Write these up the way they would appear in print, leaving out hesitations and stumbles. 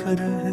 करे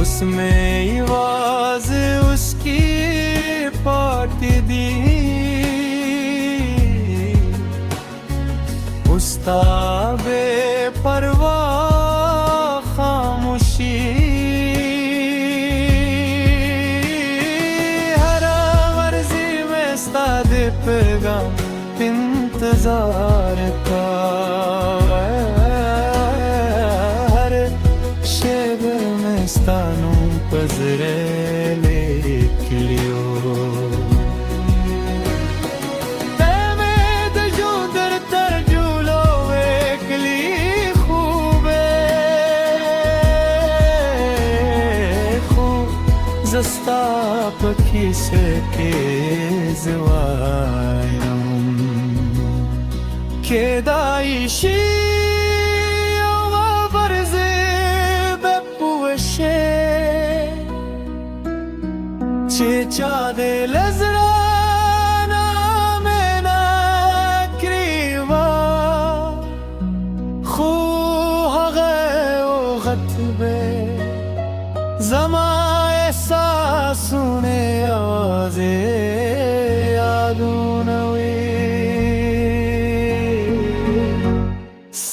उसमें आवाज उसकी पार्टी दी उस्ताबे परवाह खामोशी हर वर्जी में सादे पैगाम इंतजार का हर शेब में स्थानों पजरे लिख लियो तमें दजू दर तरजूलो एकली खूबे खूब जस्ता पखी से के जवायम Kedaishi ova barze bepueshe Chechade lezrana mena kriva Khu hage o ghatbe Zama ehsasune awaze yadunawi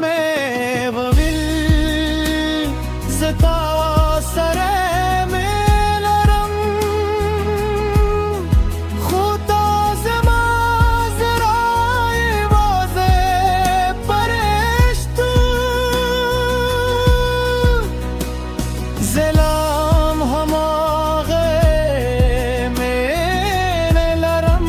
में बविल ज़ता सरे में लरम खुदा ज़मा ज़राए वाज़े परश्तू ज़लाम हमागे में लरम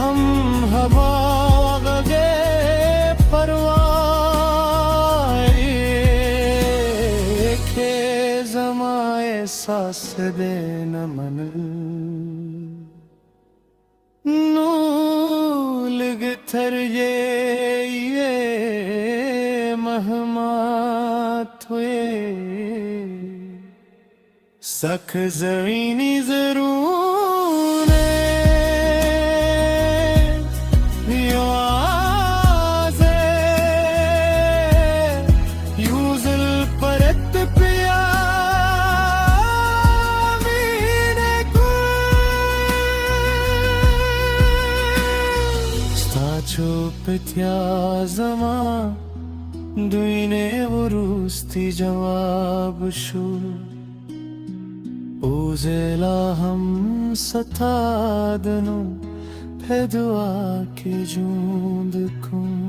हम हवा गए परवाए के ज़माए सास दे न मन नूलग थर ये महमात हुए सख ज़मीनी ज़रूर चुप त्या Zama Duyne vurusti cevap şu Uzela ham satadnu Pedua ki jund kum